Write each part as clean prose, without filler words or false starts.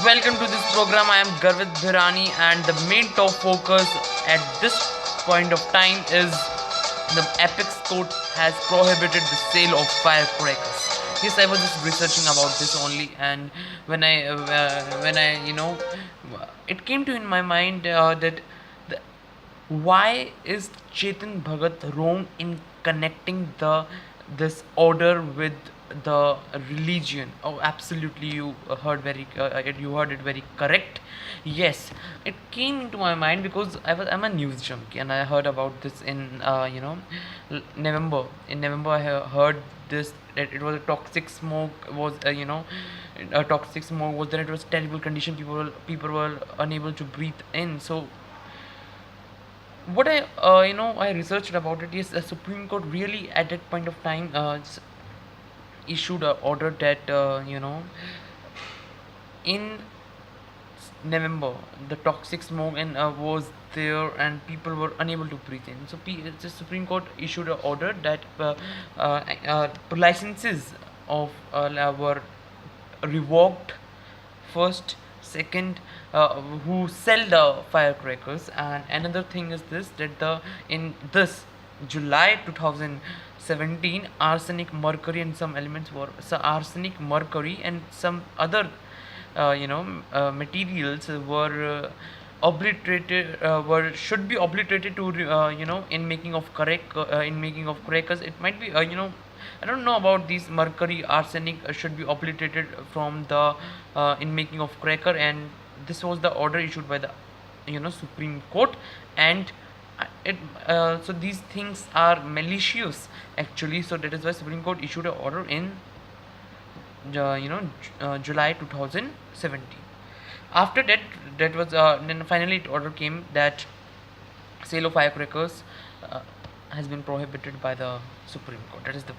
Welcome to this program. I am Garvit Bhirani, and the main top focus at this point of time is the Apex Court has prohibited the sale of firecrackers. Yes, I was just researching about this only, and when I it came to in my mind that the why is Chetan Bhagat wrong in connecting the this order with the religion? Oh, absolutely, you heard it very correct. Yes, it came into my mind because I'm a news junkie and I heard about this in November. In November, heard this that it was a toxic smoke was a toxic smoke was there. It was terrible condition. People were unable to breathe in. So what I researched about it is the Supreme Court really at that point of time issued a order that in November the toxic smoke and was there and people were unable to breathe in. So the Supreme Court issued an order that licenses of were revoked first, second, who sell the firecrackers. And another thing is this that the in this July 2017, arsenic, mercury, and some elements were so arsenic, mercury, and some other materials were obliterated were should be obliterated to in making of crackers. It might be I don't know about these mercury, arsenic should be obliterated from the in making of cracker, and this was the order issued by the Supreme Court. And it so these things are malicious actually. So that is why Supreme Court issued an order in July 2017. After that, that was then finally order came that sale of firecrackers uh, has been prohibited by the Supreme Court. That was the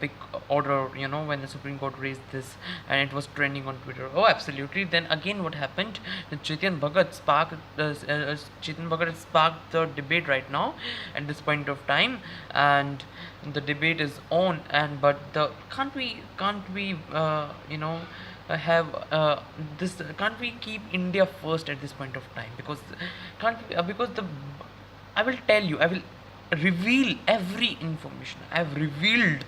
big order, when the Supreme Court raised this, and it was trending on Twitter. Oh, absolutely. Then again, what happened? The Chetan Bhagat has sparked the debate right now at this point of time, and the debate is on. And but the can't we have this can't we keep India first at this point of time? Because can't we, because the I will tell you, I will reveal every information. I have revealed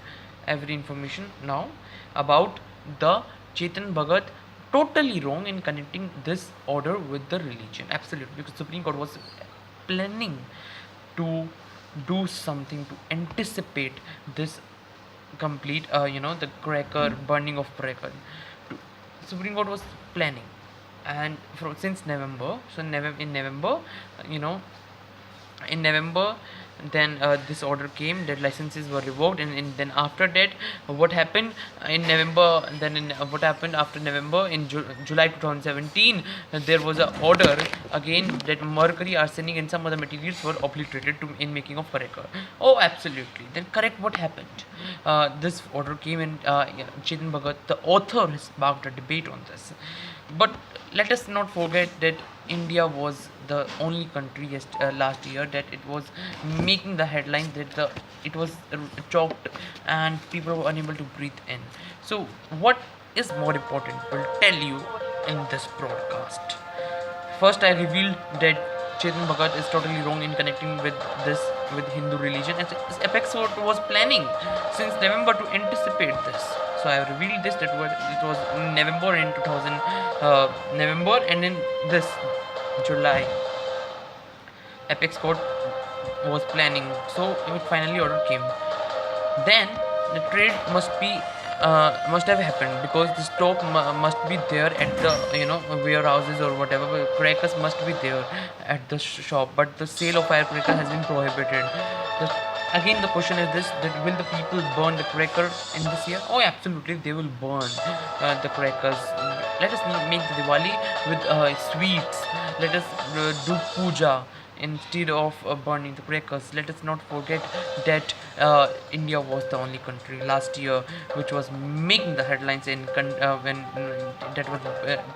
every information now about the Chetan Bhagat totally wrong in connecting this order with the religion. Absolutely, because Supreme Court was planning to do something to anticipate this complete, the cracker burning of cracker. To, Supreme Court was planning, and since November. So in November, you know, in November, then this order came that licenses were revoked, and then after that, what happened in November? Then what happened after November in July 2017? There was a order again that mercury, arsenic, and some other materials were obliterated to in making of cracker. Oh, absolutely. Then correct what happened. This order came in. Chetan Bhagat, the author, has sparked a debate on this. But let us not forget that India was the only country last year that it was making the headlines that it was choked and people were unable to breathe in. So what is more important? Will tell you in this broadcast. First, I revealed that Chetan Bhagat is totally wrong in connecting with this with Hindu religion, and Apex Court was planning since November to anticipate this. So I revealed this that it was in November in 2000 November, and in this July, Apex Court was planning. So it finally order came. Then the trade must have happened because the stock must be there at the warehouses or whatever. But crackers must be there at the shop, but the sale of firecracker has been prohibited. Again, the question is this: that will the people burn the cracker in this year? Oh, absolutely, they will burn the crackers. Let us make the Diwali with sweets. Let us do puja instead of burning the crackers. Let us not forget that India was the only country last year which was making the headlines when that was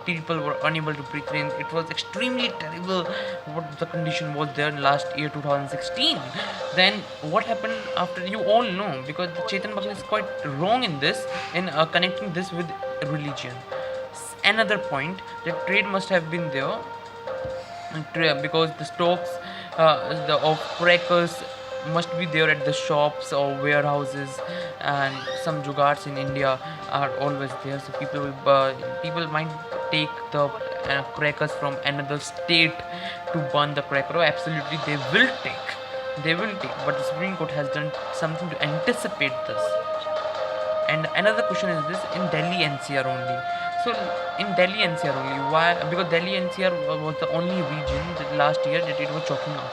people were unable to breathe in. It was extremely terrible what the condition was there last year 2016. Then what happened after, you all know, because the Chetan Bhagat is quite wrong in this, in connecting this with religion. another point that trade must have been there, because the stocks of crackers must be there at the shops or warehouses, and some jugaads in India are always there. So people might take the crackers from another state to burn the cracker. Oh, absolutely, they will take. But the Supreme Court has done something to anticipate this. And another question is this: in Delhi NCR only. So in Delhi NCR only, why? Because Delhi NCR was the only region that last year that it was choking out.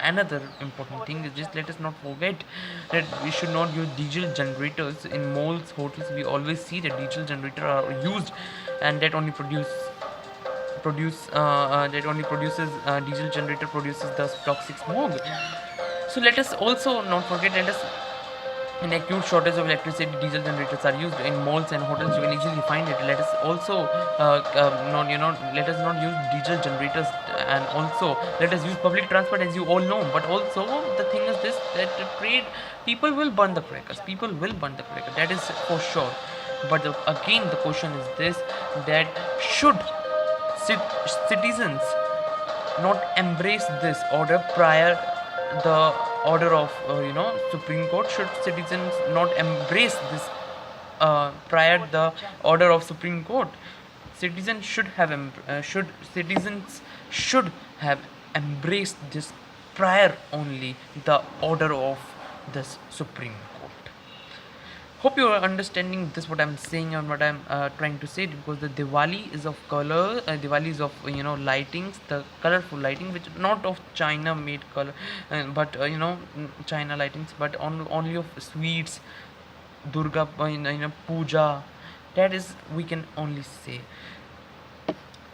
And another important thing is just let us not forget that we should not use diesel generators in malls, hotels. We always see that diesel generators are used, and that only produces diesel generator produces the toxic smog. So let us also not forget, let us in acute shortage of electricity, diesel generators are used in malls and hotels. You can easily find it. Let us also not let us not use diesel generators, and also let us use public transport, as you all know. But also the thing is this: that the trade people will burn the crackers. People will burn the cracker. That is for sure. But again, the question is this: that should citizens not embrace this order prior the order of Supreme Court? Should citizens not embrace this prior the order of Supreme Court? Citizens should have embraced this prior only the order of this Supreme Court. Hope you are understanding this what I'm saying and what I'm trying to say, because the Diwali is of color. Diwali is of lightings, the colorful lighting, which not of China made color, but China lightings, but only of sweets, Durga, puja. That is, we can only say.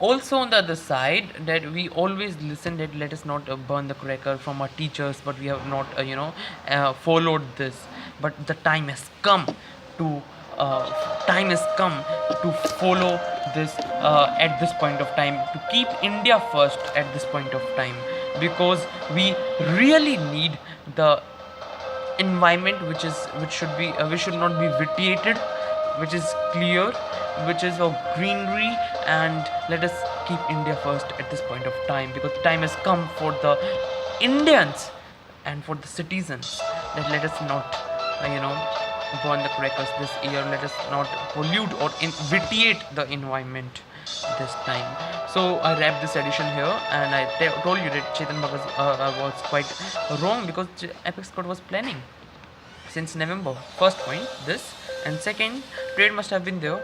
Also on the other side, that we always listen that let us not burn the cracker from our teachers, but we have not followed this. But the time has come to follow this at this point of time, to keep India first at this point of time, because we really need the environment which should not be vitiated, which is clear, which is of greenery. And let us keep India first at this point of time, because the time has come for the Indians and for the citizens, that let us not burn the crackers this year. Let us not pollute or vitiate the environment this time. So I wrap this edition here, and I told you that Chetan Bhagat was quite wrong, because Apex Court was planning since November. First point, this. And second, trade must have been there,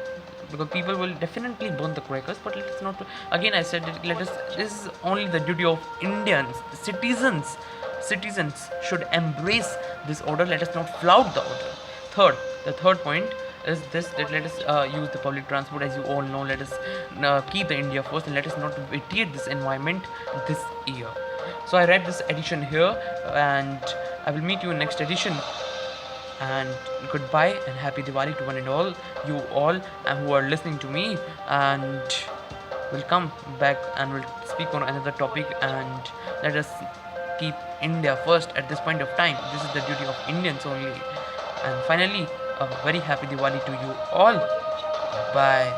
because people will definitely burn the crackers. But let us not. Again, I said that this is only the duty of Indians, the citizens. Citizens should embrace this order. Let us not flout the order. The third point is this: that let us use the public transport, as you all know. Let us keep the India first, and let us not vitiate this environment this year. So I wrap this edition here, and I will meet you in next edition. And goodbye and happy Diwali to one and all, you all who are listening to me. And we'll come back and we'll speak on another topic, and let us keep India first at this point of time. This is the duty of Indians only. And finally, a very happy Diwali to you all. Bye.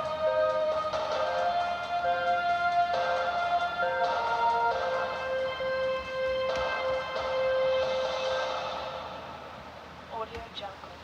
Audio Jungle.